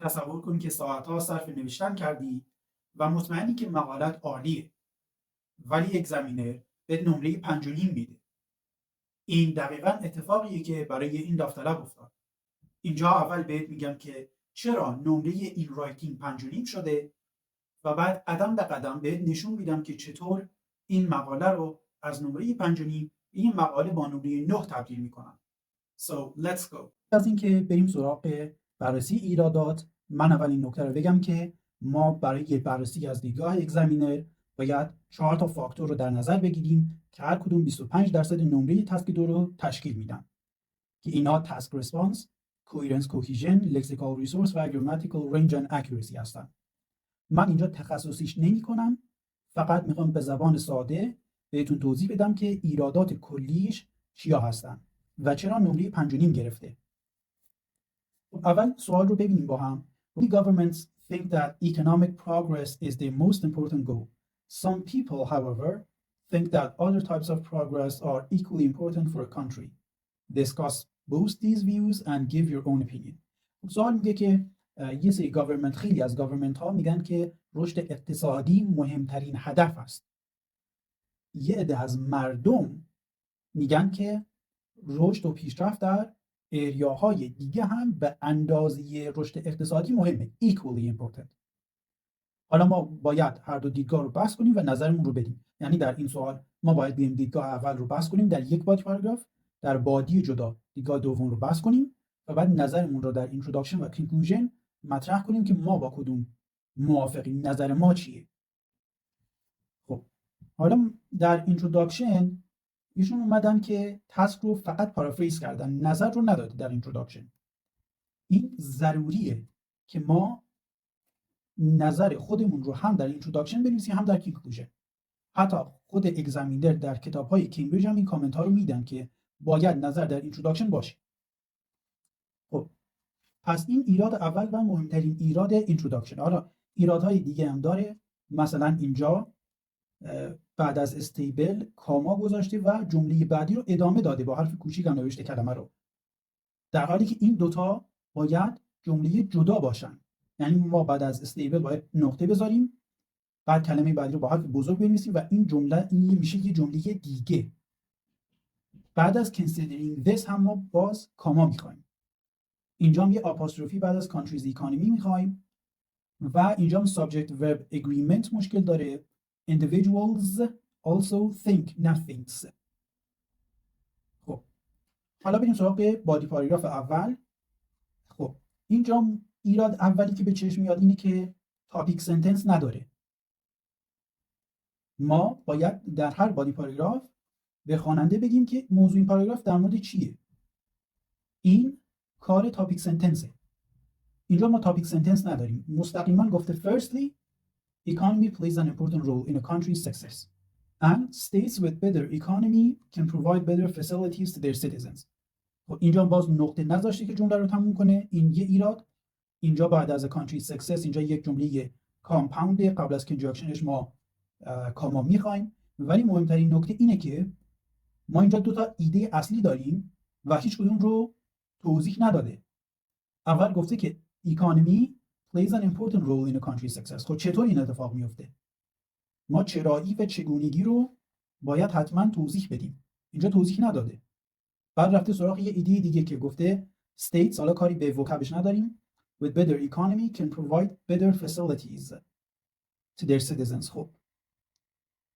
تصور کن که ساعت‌ها صرف نوشتن کردی و مطمئنی که مقالت عالیه، ولی اگزمینر به نمره 5.5 میده. این دقیقاً اتفاقیه که برای این داوطلب افتاد. اینجا اول بهت میگم که چرا نمره این رایتینگ 5.5 شده و بعد قدم به قدم بهت نشون میدم که چطور این مقاله رو از نمره 5.5 به این مقاله با نمره 9 تبدیل میکنم. So let's go. از اینکه بریم سراغ بررسی ایرادات، من اولین نکته رو بگم که ما برای بررسی از دیدگاه اگزمینر باید 4 تا فاکتور رو در نظر بگیریم که هر کدوم 25% نمره تسک 2 رو تشکیل میدن که اینا تسک ریسپانس، کوهرنس کوهیژن، لکسیکال ریسورس و گراماتیکال رنج اند اکورسی هستن. من اینجا تخصصیش نمی‌کنم، فقط میخوام به زبان ساده بهتون توضیح بدم که ایرادات کلیش چیا هستن و چرا نمره 5.5 گرفته. اول سوال رو ببینیم با هم. Many governments think that economic progress is the most important goal. Some people, however, think that other types of progress are equally important for a country. Discuss both these views and give your own opinion. سوال میگه که یه سری گاورمنت، خیلی از گاورمنت ها میگن که رشد اقتصادی مهمترین هدف است. یه عده از مردم میگن که رشد و پیشرفت در اریاهای دیگه هم به اندازه رشد اقتصادی مهمه. Equally important. حالا ما باید هر دو دیدگاه رو بحث کنیم و نظرمون رو بدیم. یعنی در این سوال ما باید بریم دیدگاه اول رو بحث کنیم در یک بادی پاراگراف، در بادی جدا دیدگاه دوم رو بحث کنیم و بعد نظرمون رو در اینتروداکشن و کانکلوژن مطرح کنیم که ما با کدوم موافقیم، نظر ما چیه. خب حالا در اینتروداکشن ایشون اومدن که تسک رو فقط پارافریز کردن، نظر رو نداده در اینتروداکشن. این ضروریه که ما نظر خودمون رو هم در اینتروداکشن بنویسیم هم در کانکلوژن. حتی خود اگزمینر در کتاب‌های کمبریج هم این کامنت ها رو میدن که باید نظر در اینتروداکشن باشه. خب پس این ایراد اول و مهمترین ایراد اینتروداکشن. حالا ایرادهای دیگه هم داره، مثلا اینجا بعد از استیبل کاما گذاشته و جمله بعدی رو ادامه داده با حرف کوچیک هم نوشته کلمه رو، در حالی که این دوتا باید جمله جدا باشن. یعنی ما بعد از استیبل باید نقطه بذاریم، بعد کلمه بعدی رو با حرف بزرگ بنویسیم و این جمله این میشه یه جمله دیگه. بعد از considering this هم ما باز کاما میخوایم. اینجا هم یه آپاستروفی بعد از countries economy میخوایم و اینجا هم subject verb agreement مشکل داره. individuals also think nothings. خب حالا بریم سراغ بادی پاراگراف اول. خب اینجا ایراد اولی که به چشم میاد اینه که تاپیک سنتنس نداره. ما باید در هر بادی پاراگراف به خواننده بگیم که موضوع این پاراگراف در مورد چیه. این کار تاپیک سنتنسه. اینجا ما تاپیک سنتنس نداریم. مستقیما گفته firstly economy plays an important role in a country's success and states with better economy can provide better facilities to their citizens. خب اینجا باز نقطه نذاشته که جمله رو تموم کنه. این یه ایراد. اینجا بعد از country's success اینجا یک جمله کامپاوند قبل از کنجاکشنش ما کاما میخوایم، ولی مهمترین نکته اینه که ما اینجا دو تا ایده اصلی داریم و هیچ کدوم رو توضیح نداده. اول گفته که economy plays an important role in a country's success. خب چطور این اتفاق میفته؟ ما چرایی و چگونگی رو باید حتما توضیح بدیم. اینجا توضیح نداده. بعد رفته سراغ یه ایده دیگه که گفته states، حالا کاری به وکابش نداریم، with better economy can provide better facilities to their citizens. خب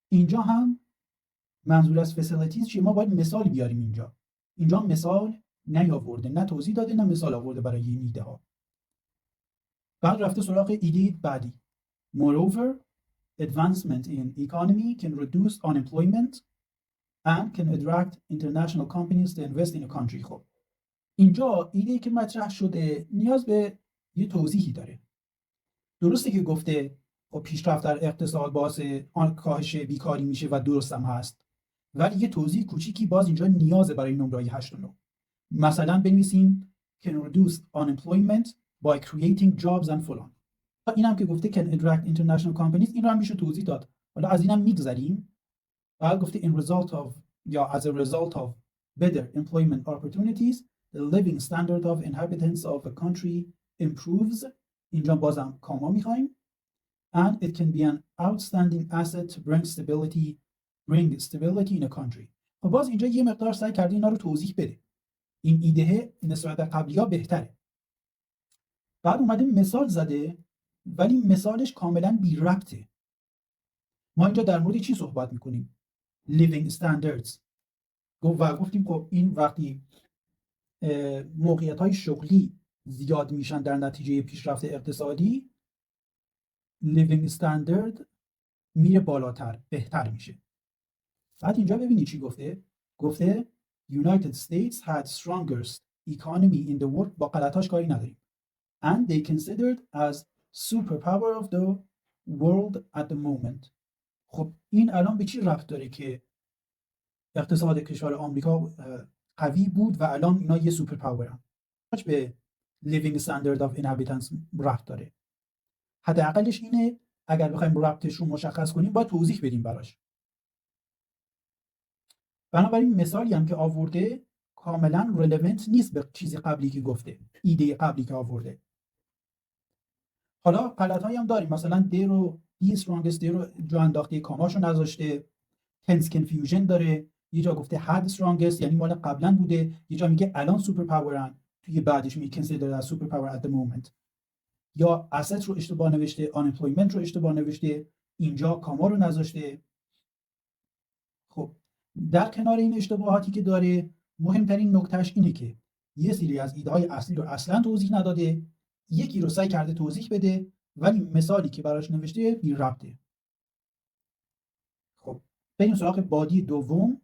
اینجا هم منظور از facilities چیه؟ ما باید مثال بیاریم. اینجا مثال نیاورده، نه توضیح داده نه مثال آورده برای این ایده ها. بعد رفته سراغ ایده بعدی. Moreover, advancement in economy can reduce unemployment and can attract international companies to invest in a country. خب اینجا ایده‌ای که مطرح شده نیاز به یه توضیحی داره. درسته که گفته خب پیشرفت در اقتصاد باعث کاهش بیکاری میشه و درست هم هست، ولی یه توضیح کوچیکی باز اینجا نیازه برای نمره‌های 8 و 9. مثلا بنویسیم can reduce unemployment by creating jobs and فلان. اینم که گفته can attract international companies، این رو هم میشه توضیح داد. حالا از اینم میگذریم. بعد گفته in result of یا as a result of better employment opportunities the living standard of inhabitants of a country improves اینجا بازم کاما میخوایم. and it can be an outstanding asset to bring stability in a country. خب باز اینجا یه مقدار سعی کرده اینا رو توضیح بده. این ایده نسبت به قبلی‌ها بهتره. بعد اومده مثال زده ولی مثالش کاملا بی ربطه. ما اینجا در مورد چی صحبت میکنیم؟ living standards. و گفتیم خب این وقتی موقعیت‌های شغلی زیاد میشن در نتیجه پیشرفت اقتصادی، living standard میره بالاتر، بهتر میشه. بعد اینجا ببینید چی گفته؟ گفته United States had strongest economy in the world. با غلطاش کاری نداریم. And they considered as superpower of the world at the moment. خب این الان به چی ربط داره که اقتصاد کشور آمریکا قوی بود و الان اینا یه سوپر پاورن؟ چه به living standard of inhabitants ربط داره؟ حداقلش اینه اگر بخوایم ربطش رو مشخص کنیم باید توضیح بدیم براش. بنابراین مثالی هم که آورده کاملا رلوونت نیست به چیزی قبلی که گفته، ایده قبلی که آورده. حالا غلطایی هم داریم، مثلا دی رو دی strongest دی رو جا انداخته، کاماشو نذاشته، tense confusion داره، یه جا گفته had strongest یعنی مال قبلا بوده، یه جا میگه الان سوپر پاورن، توی بعدش میگه considered as super power at the moment. یا asset رو اشتباه نوشته، unemployment رو اشتباه نوشته، اینجا کاما رو نذاشته. خب در کنار این اشتباهاتی که داره، مهمترین نکتهش اینه که یه سری از ایده‌های اصلی رو اصلا توضیح نداده، یکی رو سعی کرده توضیح بده ولی مثالی که براش نوشته بی ربطه. خب بریم سراغ بادی دوم.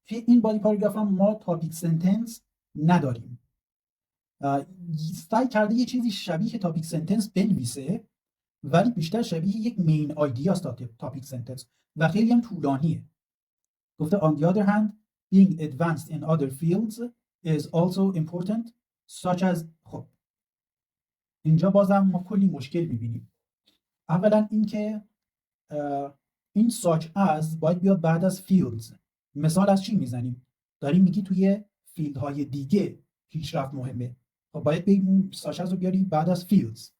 توی این بادی پاراگراف هم ما تاپیک سنتنس نداریم. سعی کرده یه چیزی شبیه تاپیک سنتنس بنویسه ولی بیشتر شبیه یک مین آیدیا است تاپیک سنتنس و خیلی هم طولانیه. گفته on the other hand being advanced in other fields is also important such as. خب اینجا بازم ما کلی مشکل میبینیم. اولا اینکه این such as باید بیاد بعد از fields. مثال از چی میزنیم؟ داریم میگی توی فیلد های دیگه پیشرفت مهمه. خب باید بگیم such as رو بیاری بعد از fields.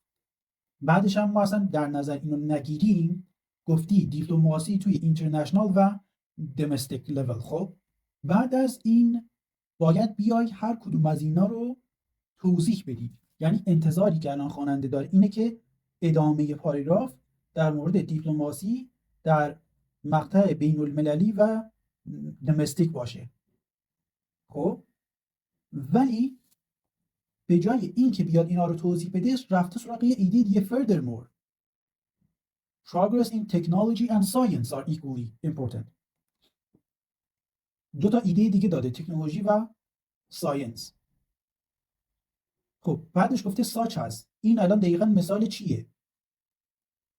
بعدش هم ما اصلا در نظر اینو نگیریم، گفتی دیپلماسی توی اینترنشنال و domestic level. خب بعد از این باید بیای هر کدوم از اینا رو توضیح بدی. یعنی انتظاری که الان خواننده داره اینه که ادامه پاراگراف در مورد دیپلماسی در مقطع بین المللی و دمستیک باشه. خب ولی به جای این که بیاد اینا رو توضیح بده رفته سراغ یه ایده دیگه. furthermore progress in technology and science are equally important. دو تا ایده دیگه داده، تکنولوژی و ساینس. خب بعدش گفته such as. این الان دقیقاً مثال چیه؟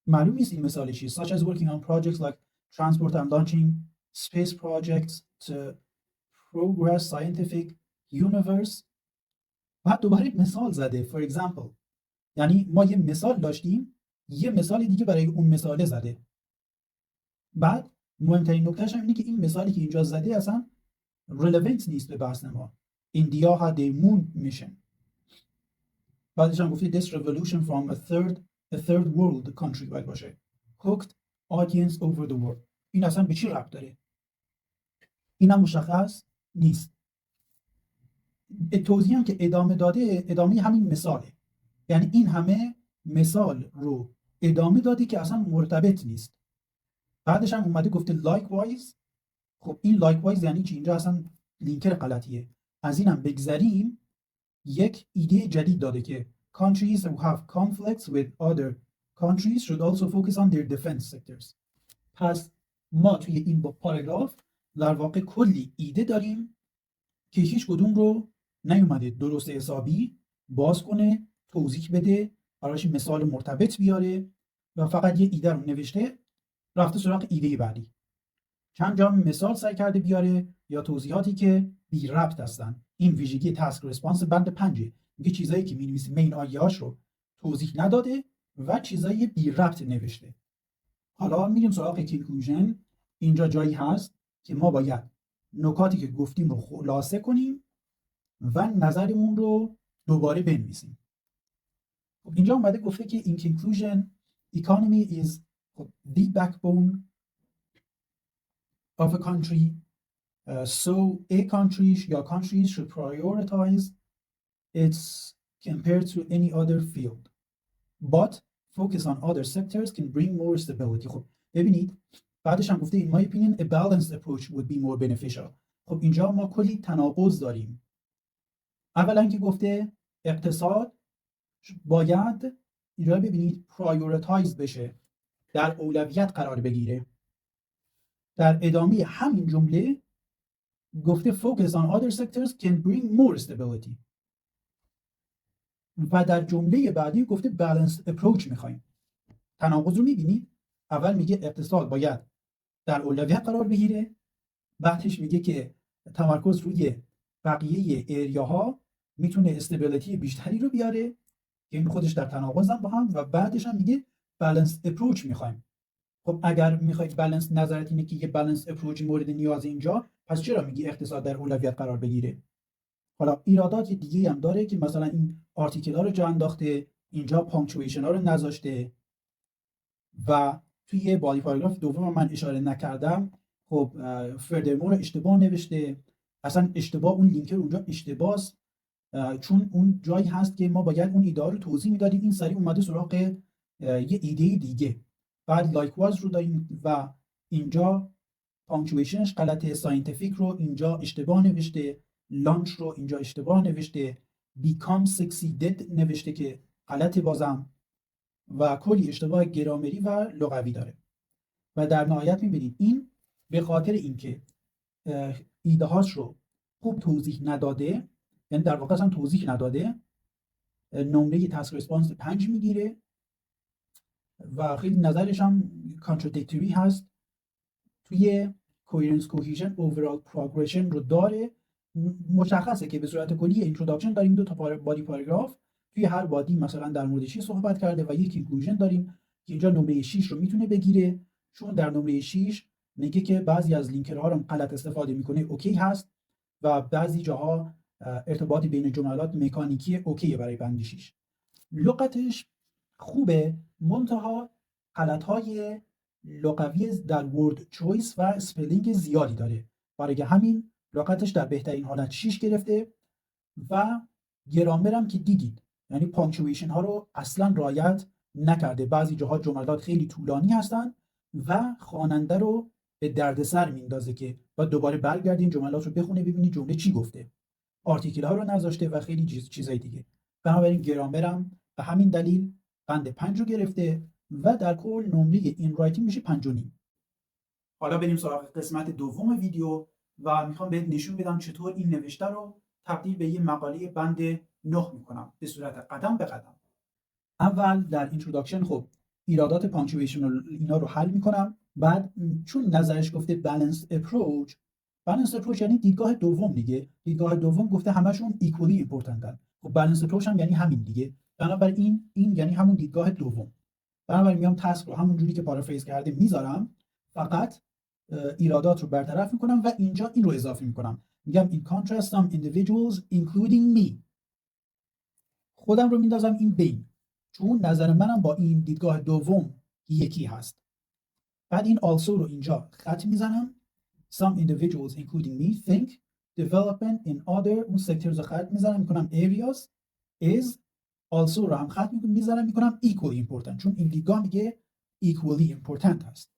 معلوم نیست این مثال چیه. such as working on projects like transport and launching space projects to progress scientific universe. بعد دوباره مثال زده for example. یعنی ما یه مثال داشتیم، یه مثال دیگه برای اون مثال زده. بعد مهمترین نکتهش هم اینه که این مثالی که اینجا زده اصلا relevant نیست به بحث ما. India had a moon mission. بعدش هم گفته this revolution from a third world country باید باشه. hooked audience over the world. این اصلا به چی ربط داره؟ اینم مشخص نیست. توضیح هم که ادامه داده ادامه همین مثاله. یعنی این همه مثال رو ادامه داده که اصلا مرتبط نیست. بعدش هم اومده گفته likewise. خب این likewise یعنی چی؟ اینجا اصلا لینکر غلطیه. از اینم بگذریم، یک ایده جدید داده که countries who have conflicts with other countries should also focus on their defense sectors. پس ما توی این پاراگراف در واقع کلی ایده داریم که هیچ کدوم رو نیومده درست حسابی باز کنه، توضیح بده، براش مثال مرتبط بیاره و فقط یه ایده رو نوشته رفته سراغ ایده بعدی. چند جا مثال سعی کرده بیاره یا توضیحاتی که بی ربط هستن. این ویژگی تاسک ریسپانس بند 5 میگه چیزایی که می‌نویسه مین آیه‌هاش رو توضیح نداده و چیزایی بی ربط نوشته. حالا میریم سراغ کانکلوژن. اینجا جایی هست که ما باید نکاتی که گفتیم رو خلاصه کنیم و نظرمون رو دوباره بنویسیم. خب اینجا اومده گفته که in conclusion economy is the backbone of a country. So a country یا countries should prioritize its compared to any other field. But focus on other sectors can bring more stability. خب ببینید بعدش هم گفته in my opinion a balanced approach would be more beneficial. خب اینجا ما کلی تناقض داریم. اولا که گفته اقتصاد باید اینجا ببینید prioritize بشه، در اولویت قرار بگیره. در ادامه همین جمله گفته focus on other sectors can bring more stability. و در جمله بعدی گفته balanced approach میخوایم. تناقض رو میبینید؟ اول میگه اقتصاد باید در اولویت قرار بگیره، بعدش میگه که تمرکز روی بقیه اریاها میتونه استابیلیتی بیشتری رو بیاره که این خودش در تناقض با هم، و بعدش هم میگه balanced approach میخوایم. خب اگر میخواید بالانس، نظرت اینه که یه بالانس اپروچ مورد نیاز اینجا، پس چرا میگی اقتصاد در اولویت قرار بگیره؟ حالا ایرادات دیگه هم داره که مثلا این آرتیکل ها رو جا انداخته، اینجا پانکچویشن ها رو نذاشته و توی بادی پاراگراف دوم من اشاره نکردم. خب فردرمور اشتباه نوشته، اصلا اشتباه، اون لینک اونجا اشتباهه، چون اون جایی هست که ما باید اون ایده رو توضیح میدادیم، این سری اومده سراغ یه ایده دیگه. بعد لایکواز رو داریم و اینجا پانکچویشنش غلطه، ساینتیفیک رو اینجا اشتباه نوشته، لانچ رو اینجا اشتباه نوشته، بیکام succeeded نوشته که غلطه بازم، و کلی اشتباه گرامری و لغوی داره. و در نهایت میبینید این به خاطر اینکه ایده هاش رو خوب توضیح نداده، یعنی در واقع اصلا توضیح نداده، نمره تاسک ریسپانس 5 میگیره و خیلی نظرش هم کانترادیکتوری هست. توی کوهرنس کوهیژن اوورال پروگرشن رو داره. مشخصه که به صورت کلی اینتروداکشن داریم، دو تا بادی پاراگراف، توی هر بادی مثلا در مورد چی صحبت کرده و یک اینکلوژن داریم که اینجا نمره 6 رو میتونه بگیره، چون در نمره 6 میگه که بعضی از لینکرها رو غلط استفاده میکنه اوکی هست و بعضی جاها ارتباط بین جملات مکانیکی اوکیه برای بند 6. لغتش خوبه، منتها غلط‌های لغوی در ورد چویس و اسپلینگ زیادی داره، برای همین لغتش در بهترین حالت 6 گرفته. و گرامر هم که دیدید، یعنی پانکچویشن ها رو اصلا رعایت نکرده، بعضی جاها جملات خیلی طولانی هستن و خواننده رو به دردسر میندازه که بعد دوباره برگردین جملات رو بخونه ببینید جمله چی گفته، آرتیکل ها رو نذاشته و خیلی چیزای دیگه. بنابراین گرامر هم به همین دلیل بند 5 رو گرفته و در کل نمره این رایتینگ میشه 5.5. حالا بریم سراغ قسمت دوم ویدیو و میخوام بهت نشون بدم چطور این نوشته رو تبدیل به یه مقاله بند 9 میکنم به صورت قدم به قدم. اول در اینتروداکشن خب ایرادات پانکچویشن اینا رو حل میکنم. بعد چون نظرش گفته بالانس اپروچ، بالانس اپروچ یعنی دیدگاه دوم دیگه، دیدگاه دوم گفته همشون ایکولی ایمپورتنتن. خب بالانس اپروچ هم یعنی همین دیگه، بنابراین این یعنی همون دیدگاه دوم. بنابراین میام تاسک رو همون جوری که پارافریز کرده میذارم، فقط ایرادات رو برطرف میکنم و اینجا این رو اضافه میکنم، میگم in contrast some individuals including me، خودم رو میندازم این بین، چون نظر منم با این دیدگاه دوم یکی هست. بعد این also رو اینجا خط میزنم، some individuals including me think development in other اون sectors رو خط میزنم میکنم areas is also رو هم خط میزنم میکنم equally important، چون این دیدگاه میگه equally important هست.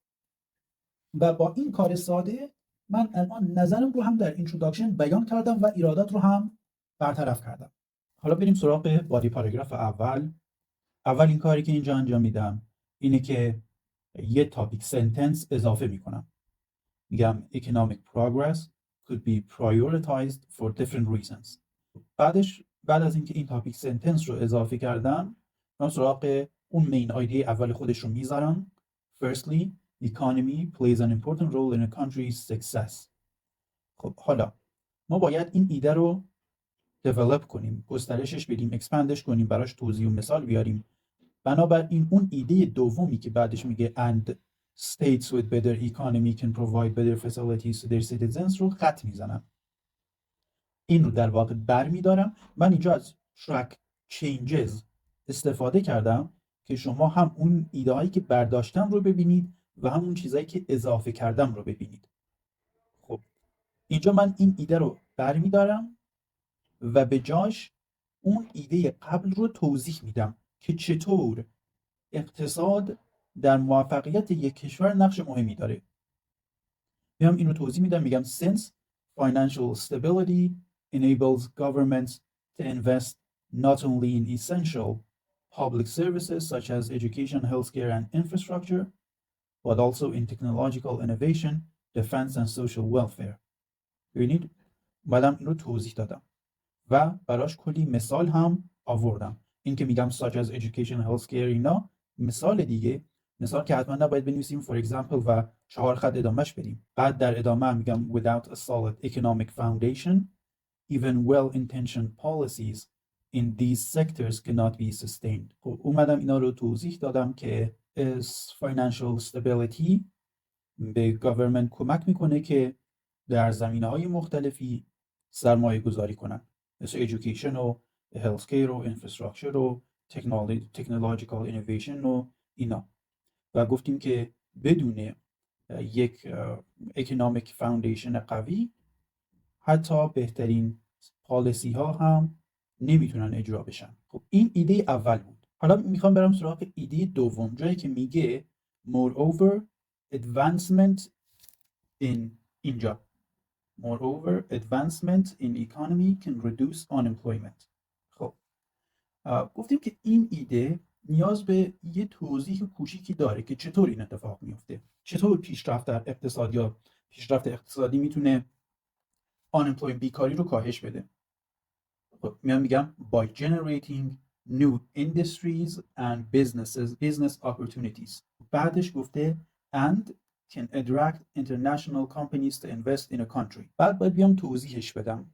و با این کار ساده من الان نظرم رو هم در اینتروداکشن بیان کردم و ایرادات رو هم برطرف کردم. حالا بریم سراغ بادی پاراگراف اول. این کاری که اینجا انجام میدم اینه که یه تاپیک سنتنس اضافه میکنم، میگم economic progress could be prioritized for different reasons. بعد از اینکه این تاپیک سنتنس رو اضافه کردم، من سراغ اون مین آیدی اول خودش رو میذارم. Firstly, economy plays an important role in a country's success. خب حالا ما باید این ایده رو دیولپ کنیم، گسترشش بدیم، اکسپندش کنیم، براش توضیح و مثال بیاریم. بنابراین اون ایده دومی که بعدش میگه and states with better economy can provide better facilities to their citizens رو خط میزنم. این رو در واقع برمیدارم. من اینجا از track changes استفاده کردم که شما هم اون ایده هایی که برداشتم رو ببینید و هم اون چیزایی که اضافه کردم رو ببینید. خب اینجا من این ایده رو برمیدارم و به جاش اون ایده قبل رو توضیح میدم که چطور اقتصاد در موفقیت یک کشور نقش مهمی داره. میام این رو توضیح میدم، میگم since financial stability enables governments to invest not only in essential public services such as education, healthcare and infrastructure but also in technological innovation, defense and social welfare. ببینید بعدم این رو توضیح دادم و براش کلی مثال هم آوردم. این که میگم such as education, healthcare اینا مثال دیگه، مثال که حتما نباید بنویسیم for example و 4 خط ادامهش بریم. بعد در ادامه هم میگم without a solid economic foundation even well-intentioned policies in these sectors cannot be sustained. خب اومدم اینا رو توضیح دادم که financial stability به government کمک میکنه که در زمینه‌های مختلفی سرمایه گذاری کنن، مثل education و healthcare و infrastructure و technological innovation و اینا. و گفتیم که بدون یک economic foundation قوی حتی بهترین پالیسی ها هم نمیتونن اجرا بشن. خب این ایده اول بود. حالا میخوام برم سراغ ایده دوم، جایی که میگه moreover advancement in اینجا moreover advancement in economy can reduce unemployment. خب گفتیم که این ایده نیاز به یه توضیح کوچیکی داره که چطور این اتفاق میفته، چطور پیشرفت در اقتصاد یا پیشرفت اقتصادی میتونه unemployment بیکاری رو کاهش بده. خب میگم by generating new industries and business opportunities. بعدش گفته and can attract international companies to invest in a country. بعد باید بیام توضیحش بدم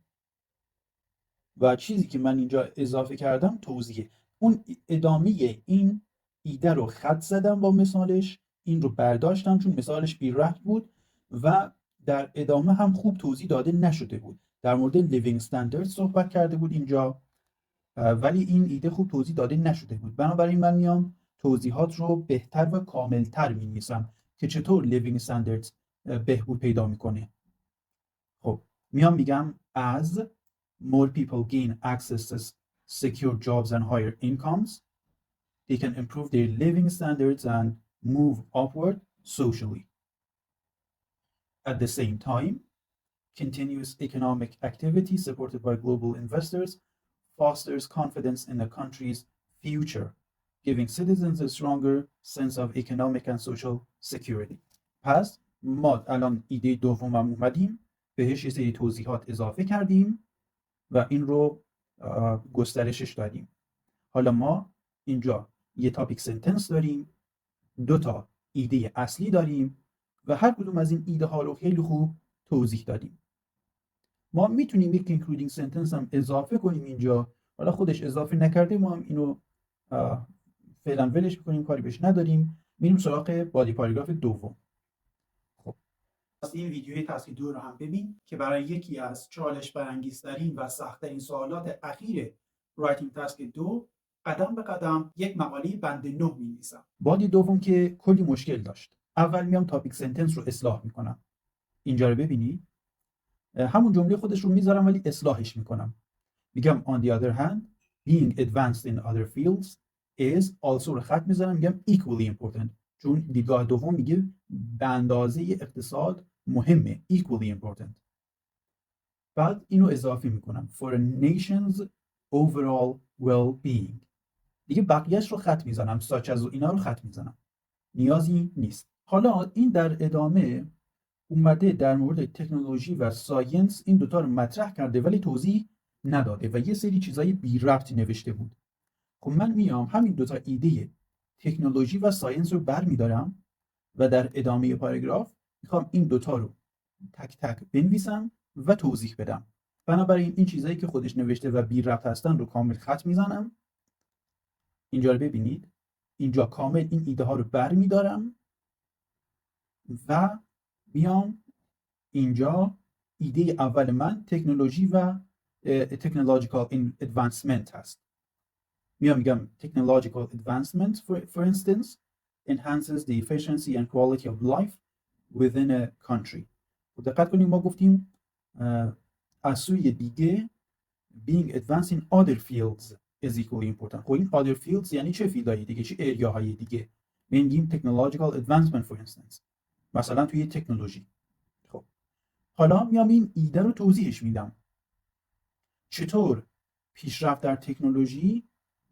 و چیزی که من اینجا اضافه کردم توضیحه. اون ادامه این ایده رو خط زدم با مثالش، این رو برداشتم چون مثالش بی ربط بود و در ادامه هم خوب توضیح داده نشده بود. در مورد لیوینگ استاندارد صحبت کرده بود اینجا ولی این ایده خوب توضیح داده نشده بود. بنابراین من میام توضیحات رو بهتر و کاملتر می‌نویسم که چطور لیوینگ استانداردز بهبود پیدا میکنه. خب میگم as more people gain access to secure jobs and higher incomes, they can improve their living standards and move upward socially. At the same time, continuous economic activity supported by global investors fosters confidence in the country's future, giving citizens a stronger sense of economic and social security. پس ما الان ایده دومم اومدیم بهش یه سری توضیحات اضافه کردیم و این رو گسترشش دادیم. حالا ما اینجا یه تاپیک سنتنس داریم، 2 تا ایده اصلی داریم و هر کدوم از این ایده ها رو خیلی خوب توضیح دادیم. ما میتونیم یک اینکلودینگ سنتنس هم اضافه کنیم اینجا. حالا خودش اضافه نکرده ما هم اینو فعلا ولش میکنیم، کاری بهش نداریم، میریم سراغ بادی پاراگراف دوم. خب این ویدیوی تسک 2 رو هم ببین که برای یکی از چالش برانگیزترین و سخت‌ترین سوالات اخیر رایتینگ تسک 2 قدم به قدم یک مقاله بند 9 می‌نویسم. بادی دوم که کلی مشکل داشت. اول میام تاپیک سنتنس رو اصلاح میکنم. اینجا رو ببینید، همون جمله خودش رو میذارم ولی اصلاحش میکنم. میگم on the other hand being advanced in other fields is also رو خط میذارم، میگم equally important چون دیدگاه دوم میگه به اندازه اقتصاد مهمه، equally important. بعد اینو اضافه میکنم for a nation's overall well-being. دیگه بقیهش رو خط میزنم، such as اینا رو خط میزنم، نیازی نیست. حالا این در ادامه اومده در مورد تکنولوژی و ساینس این دوتا رو مطرح کرده ولی توضیح نداده و یه سری چیزای بی ربطی نوشته بود. خب من میام همین دوتا ایده تکنولوژی و ساینس رو برمیدارم و در ادامه پاراگراف میخوام این دوتا رو تک تک بنویسم و توضیح بدم. بنابراین این چیزایی که خودش نوشته و بی ربط هستن رو کامل خط میزنم. اینجا رو ببینید، اینجا کامل این ایده ها رو برمیدارم و بیام اینجا ایده اول من تکنولوژی و تکنولوژیکال ادوانسمنت هست. میگم technological advancement for instance enhances the efficiency and quality of life within a country. دقت کنیم ما گفتیم از سوی دیگه being advanced in other fields is equally important. خب این other fields یعنی چه فیلدهای دیگه، چه اریاهای دیگه؟ میگیم technological advancement for instance، مثلا توی تکنولوژی. خب حالا میام این ایده رو توضیحش میدم چطور پیشرفت در تکنولوژی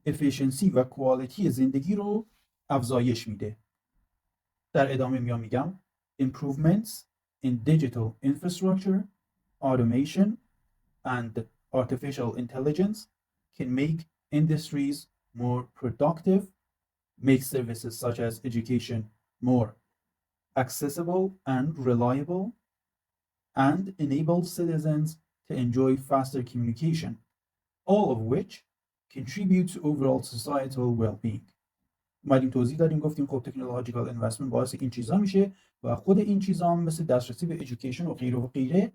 افیشنسی و کوالیتی زندگی رو افزایش میده. در ادامه میگم improvements in digital infrastructure, automation and artificial intelligence can make industries more productive, make services such as education more accessible and reliable, and enable citizens to enjoy faster communication, all of which contribute to overall societal well-being. اومدیم توضیح دادیم گفتیم خب تکنولوژیکال اینوستمنت باعث این چیزا میشه و خود این چیزا هم مثل دسترسی به ادویکیشن و غیره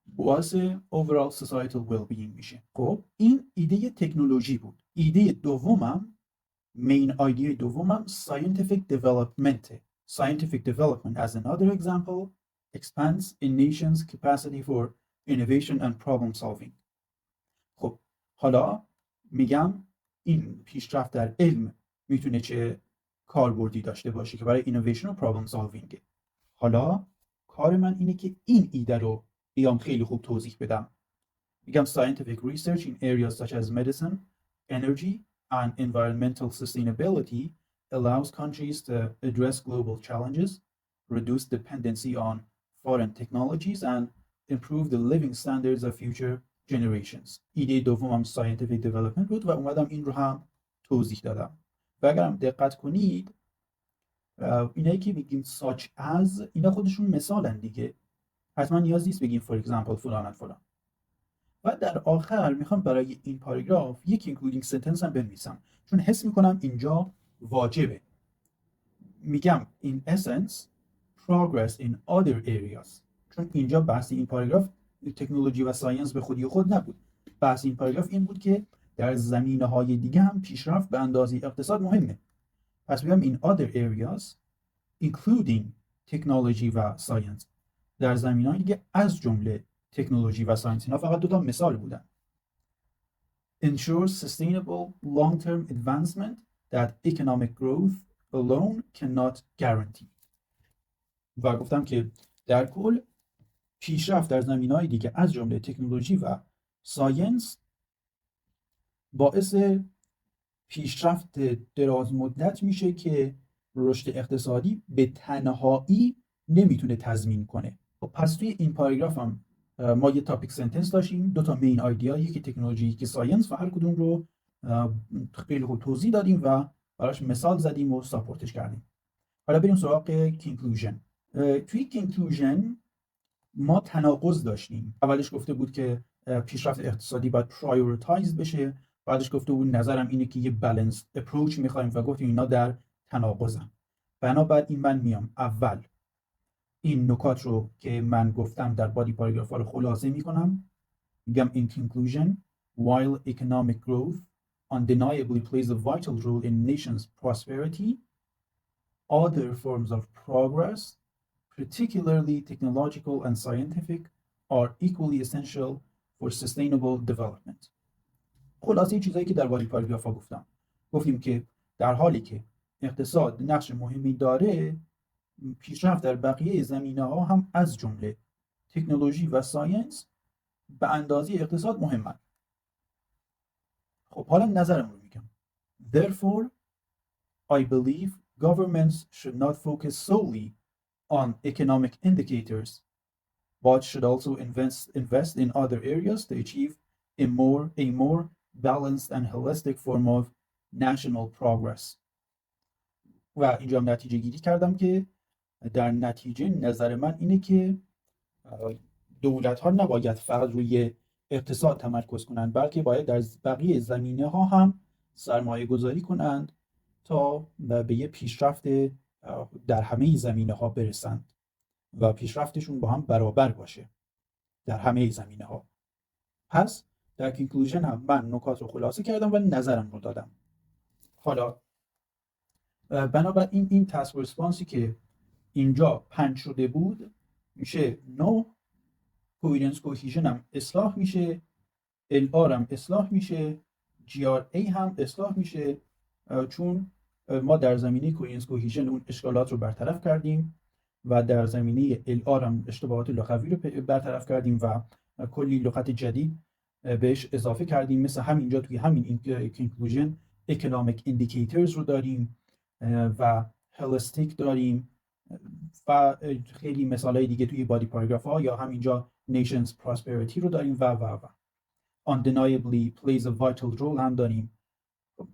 باعث overall societal well-being میشه. خب این ایده تکنولوژی بود. ایده دومم main idea دومم scientific development. Scientific development as another example expands a nation's capacity for innovation and problem solving. خب حالا میگم این پیشرفت در علم میتونه چه کاربردی داشته باشه که برای اینویشن و پرابلم سالوینگ. حالا کار من اینه که این ایده رو بیام خیلی خوب توضیح بدم. میگم scientific research in areas such as medicine, energy and environmental sustainability allows countries to address global challenges, reduce dependency on foreign technologies and improve the living standards of future generations. ایده دومم scientific development بود و اومدم این رو هم توضیح دادم. و اگرم دقت کنید اینایی که میگیم such as اینا خودشون مثالن دیگه، حتما نیاز نیست بگیم for example فلان فلان. و در آخر میخوام برای این پاراگراف یک including sentence هم بنویسم چون حس میکنم اینجا واجبه. میگم in essence progress in other areas، چون اینجا بحث این پاراگراف تکنولوژی و ساینس به خودی خود نبود. بحث این پاراگراف این بود که در زمینه‌های دیگه هم پیشرفت به اندازه اقتصاد مهمه. پس میگم in other areas including technology و science، در زمینه‌های دیگه از جمله تکنولوژی و ساینس. اینا فقط دو تا مثال بودن. ensures sustainable long-term advancement that economic growth alone cannot guarantee. و گفتم که در کل پیشرفت در زمینه‌های دیگه از جمله تکنولوژی و ساینس باعث پیشرفت دراز مدت میشه که رشد اقتصادی به تنهایی نمیتونه تضمین کنه. پس توی این پاراگراف هم ما یه تاپیک سنتنس داشتیم، دو تا مین آیدیا، یکی تکنولوژی یکی ساینس، و هر کدوم رو خیلی خوب توضیح دادیم و براش مثال زدیم و ساپورتش کردیم. حالا بریم سراغ کنکلوژن. توی کنکلوژن ما تناقض داشتیم. اولش گفته بود که پیشرفت اقتصادی باید پرایورتایز بشه، بعدش گفته بود نظرم اینه که یه بالانس اپروچ می‌خوایم و گفتیم اینا در تناقضن. بنابراین من میام اول این نکات رو که من گفتم در بادی پاراگراف ها رو خلاصه میکنم. میگم in conclusion while economic growth undeniably plays a vital role in nation's prosperity, other forms of progress, particularly technological and scientific, are equally essential for sustainable development. خلاصه چیزایی که در بادی پاراگراف ها گفتیم که در حالی که اقتصاد نقش مهمی داره، پیشرفت در بقیه زمینه‌ها هم از جمله تکنولوژی و ساینس به اندازه اقتصاد مهمن. خب حالا نظرم رو میگم. Therefore, I believe governments should not focus solely on economic indicators, but should also invest in other areas to achieve a more balanced and holistic form of national progress. و اینجا نتیجه گیری کردم که در نتیجه نظر من اینه که دولت ها نباید فقط روی اقتصاد تمرکز کنند، بلکه باید در بقیه زمینه ها هم سرمایه گذاری کنند تا به یه پیشرفت در همه زمینه ها برسند و پیشرفتشون با هم برابر باشه در همه زمینه ها. پس در کانکلوژن هم من نکات رو خلاصه کردم و نظرم رو دادم. حالا بنابراین این تاسک ریسپانسی که اینجا 5 شده بود میشه 9، کوهیرنس کوهیژن هم اصلاح میشه، LR هم اصلاح میشه، GRA هم اصلاح میشه، چون ما در زمینه کوهیرنس کوهیژن اون اشکالات رو برطرف کردیم و در زمینه LR هم اشتباهات لغوی رو برطرف کردیم و کلی لغت جدید بهش اضافه کردیم. مثل همینجا توی همین کانکلوژن اکونومیک ایندیکیتورز رو داریم و هلستیک داریم و خیلی مثالای دیگه توی بادی پاراگراف ها یا همینجا nations prosperity رو داریم و undeniably plays a vital role هم داریم.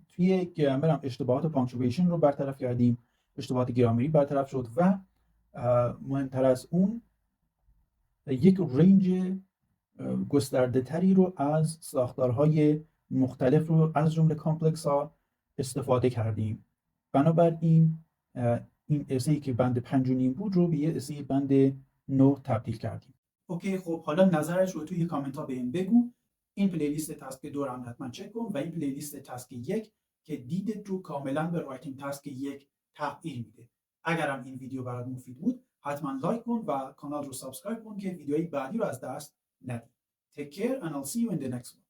توی گرامر هم اشتباهات پانکچویشن رو برطرف کردیم، اشتباهات گرامری برطرف شد و مهمتر از اون یک رنج گسترده تری رو از ساختارهای مختلف رو از جمله کامپلکس ها استفاده کردیم. بنابراین این اسه‌ای که بند 5.5 بود رو به یه اسه بند 9 تبدیل کردیم. اوکی، خب حالا نظرش رو توی کامنت ها بهم بگو. این پلیلیست تاسک 2 رو هم حتما چک کن و این پلیلیست تاسک 1 که دیدت رو کاملا به رایتینگ تاسک 1 تغییر میده. اگرم این ویدیو برات مفید بود حتما لایک کن و کانال رو سابسکرایب کن که ویدیوهای بعدی رو از دست ندی. Take care and I'll see you in the next one.